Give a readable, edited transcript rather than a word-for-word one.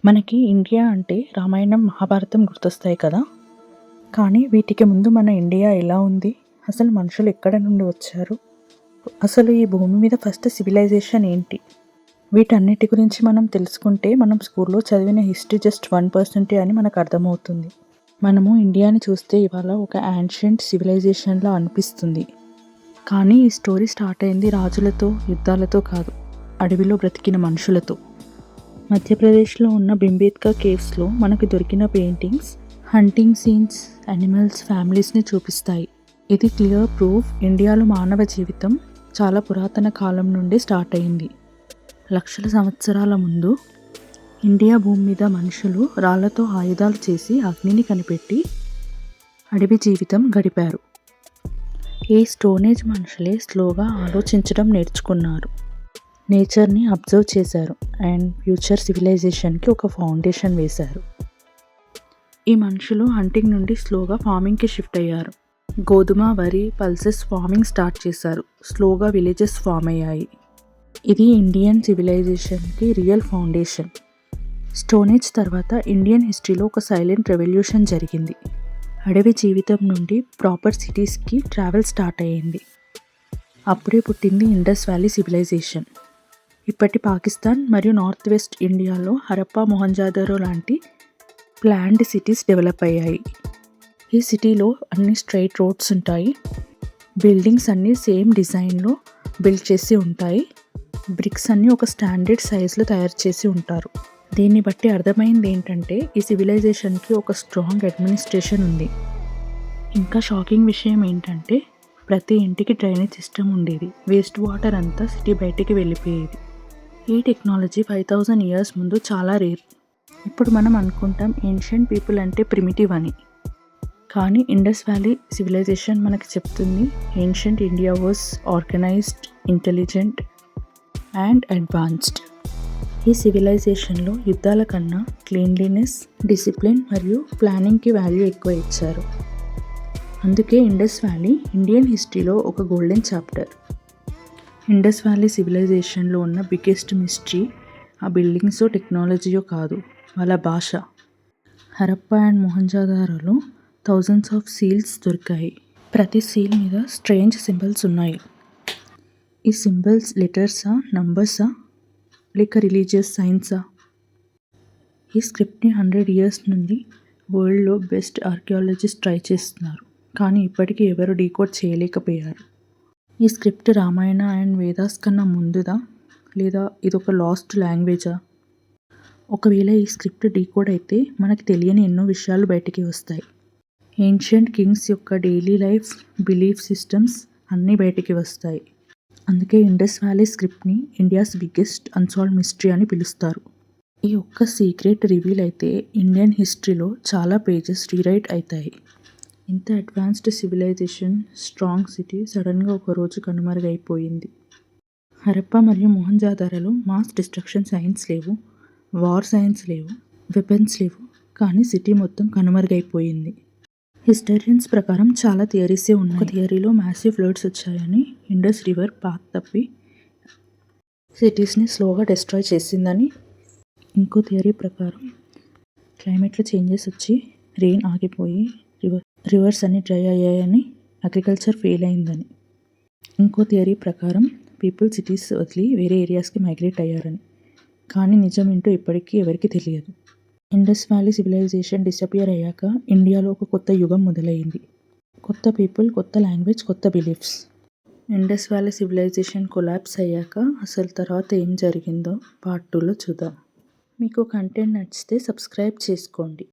మనకి ఇండియా అంటే రామాయణం, మహాభారతం గుర్తొస్తాయి కదా! కానీ వీటికి ముందు మన ఇండియా ఎలా ఉంది? అసలు మనుషులు ఎక్కడ నుండి వచ్చారు? అసలు ఈ భూమి మీద ఫస్ట్ సివిలైజేషన్ ఏంటి? వీటన్నిటి గురించి మనం తెలుసుకుంటే మనం స్కూల్లో చదివిన హిస్టరీ జస్ట్ 1% అని మనకు అర్థమవుతుంది. మనము ఇండియాని చూస్తే ఇవాళ ఒక యాన్షియంట్ సివిలైజేషన్లా అనిపిస్తుంది. కానీ ఈ స్టోరీ స్టార్ట్ అయింది రాజులతో, యుద్ధాలతో కాదు, అడవిలో బ్రతికిన మనుషులతో. మధ్యప్రదేశ్లో ఉన్న భింబేత్కా కేవ్స్లో మనకు దొరికిన పెయింటింగ్స్ హంటింగ్ సీన్స్, యానిమల్స్, ఫ్యామిలీస్ని చూపిస్తాయి. ఇది క్లియర్ ప్రూఫ్ ఇండియాలో మానవ జీవితం చాలా పురాతన కాలం నుండి స్టార్ట్ అయింది. లక్షల సంవత్సరాల ముందు ఇండియా భూమి మీద మనుషులు రాళ్లతో ఆయుధాలు చేసి అగ్నిని కనిపెట్టి అడవి జీవితం గడిపారు. ఈ స్టోనేజ్ మనుషులే స్లోగా ఆలోచించడం నేర్చుకున్నారు, నేచర్ని అబ్జర్వ్ చేశారు అండ్ ఫ్యూచర్ సివిలైజేషన్కి ఒక ఫౌండేషన్ వేశారు. ఈ మనుషులు హంటింగ్ నుండి స్లోగా ఫార్మింగ్కి షిఫ్ట్ అయ్యారు. గోధుమ, వరి, పల్సెస్ ఫార్మింగ్ స్టార్ట్ చేశారు. స్లోగా విలేజెస్ ఫామ్ అయ్యాయి. ఇది ఇండియన్ సివిలైజేషన్కి రియల్ ఫౌండేషన్. స్టోనేజ్ తర్వాత ఇండియన్ హిస్టరీలో ఒక సైలెంట్ రెవల్యూషన్ జరిగింది. అడవి జీవితం నుండి ప్రాపర్ సిటీస్కి ట్రావెల్ స్టార్ట్ అయ్యింది. అప్పుడే పుట్టింది ఇండస్ వ్యాలీ సివిలైజేషన్. ఇప్పటి పాకిస్తాన్ మరియు నార్త్ వెస్ట్ ఇండియాలో హరప్పా, మొహంజదారో లాంటి ప్లాన్డ్ సిటీస్ డెవలప్ అయ్యాయి. ఈ సిటీలో అన్ని స్ట్రైట్ రోడ్స్ ఉంటాయి. బిల్డింగ్స్ అన్నీ సేమ్ డిజైన్లో బిల్డ్ చేసి ఉంటాయి. బ్రిక్స్ అన్నీ ఒక స్టాండర్డ్ సైజులో తయారు చేసి ఉంటారు. దీన్ని బట్టి అర్థమైంది ఏంటంటే ఈ సివిలైజేషన్కి ఒక స్ట్రాంగ్ అడ్మినిస్ట్రేషన్ ఉంది. ఇంకా షాకింగ్ విషయం ఏంటంటే ప్రతి ఇంటికి డ్రైనేజ్ సిస్టమ్ ఉండేది. వేస్ట్ వాటర్ అంతా సిటీ బయటికి వెళ్ళిపోయేది. ఈ టెక్నాలజీ 5000 ఇయర్స్ ముందు చాలా రేర్. ఇప్పుడు మనం అనుకుంటాం ఏన్షియంట్ పీపుల్ అంటే ప్రిమిటివ్ అని. కానీ ఇండస్ వ్యాలీ సివిలైజేషన్ మనకి చెప్తుంది ancient India was organised, intelligent and advanced. ఈ సివిలైజేషన్లో యుద్ధాల కన్నా క్లీన్లీనెస్, డిసిప్లిన్ మరియు ప్లానింగ్కి వాల్యూ ఎక్కువ ఇచ్చారు. అందుకే ఇండస్ వ్యాలీ ఇండియన్ హిస్టరీలో ఒక గోల్డెన్ చాప్టర్. ఇండస్ వ్యాలీ సివిలైజేషన్లో ఉన్న బిగ్గెస్ట్ మిస్టరీ ఆ బిల్డింగ్సో టెక్నాలజీయో కాదు, వాళ్ళ భాష. హరప్పా అండ్ మొహంజదారోలో థౌజండ్స్ ఆఫ్ సీల్స్ దొరికాయి. ప్రతి సీల్ మీద స్ట్రేంజ్ సింబల్స్ ఉన్నాయి. ఈ సింబల్స్ లెటర్సా, నంబర్సా లేక రిలీజియస్ సైన్సా? ఈ స్క్రిప్ట్ని 100 ఇయర్స్ నుండి వరల్డ్లో బెస్ట్ ఆర్కియాలజిస్ట్ ట్రై చేస్తున్నారు, కానీ ఇప్పటికీ ఎవరు డీకోడ్ చేయలేకపోయారు. ఈ స్క్రిప్ట్ రామాయణ అండ్ వేదాస్ కన్నా ముందుదా లేదా ఇదొక లాస్ట్ లాంగ్వేజా? ఒకవేళ ఈ స్క్రిప్ట్ డీకోడ్ అయితే మనకి తెలియని ఎన్నో విషయాలు బయటికి వస్తాయి. ఏన్షియంట్ కింగ్స్ యొక్క డైలీ లైఫ్, బిలీఫ్ సిస్టమ్స్ అన్నీ బయటికి వస్తాయి. అందుకే ఇండస్ వ్యాలీ స్క్రిప్ట్ని ఇండియాస్ బిగ్గెస్ట్ అన్సాల్వ్డ్ మిస్టరీ అని పిలుస్తారు. ఈ ఒక్క సీక్రెట్ రివీల్ అయితే ఇండియన్ హిస్టరీలో చాలా పేజెస్ రీరైట్ అవుతాయి. ఇంత అడ్వాన్స్డ్ సివిలైజేషన్, స్ట్రాంగ్ సిటీ సడన్గా ఒకరోజు కనుమరుగైపోయింది. హరప్పా మరియు మొహంజదారోలో మాస్ డిస్ట్రక్షన్ సైన్స్ లేవు, వార్ సైన్స్ లేవు, వెపన్స్ లేవు, కానీ సిటీ మొత్తం కనుమరుగైపోయింది. హిస్టరియన్స్ ప్రకారం చాలా థియరీసే ఉన్నాయి. ఒక థియరీలో మ్యాసివ్ ఫ్లడ్స్ వచ్చాయని, ఇండస్ రివర్ పాత్ తప్పి సిటీస్ని స్లోగా డిస్ట్రాయ్ చేసిందని. ఇంకో థియరీ ప్రకారం క్లైమేట్లో చేంజెస్ వచ్చి రెయిన్ ఆగిపోయి రివర్స్ అన్ని డ్రై అయ్యాయని, అగ్రికల్చర్ ఫెయిల్ అయిందని. ఇంకో థియరీ ప్రకారం పీపుల్ సిటీస్ వదిలి వేరే ఏరియాస్కి మైగ్రేట్ అయ్యారని. కానీ నిజం ఏంటో ఇప్పటికీ ఎవరికీ తెలియదు. ఇండస్ వ్యాలీ సివిలైజేషన్ డిసపియర్ అయ్యాక ఇండియాలో ఒక కొత్త యుగం మొదలైంది. కొత్త పీపుల్, కొత్త లాంగ్వేజ్, కొత్త beliefs. Indus Valley Civilization collapse అయ్యాక అసలు తర్వాత ఏం జరిగిందో పార్ట్ 2లో చూద్దాం. మీకు కంటెంట్ నచ్చితే సబ్స్క్రైబ్ చేసుకోండి.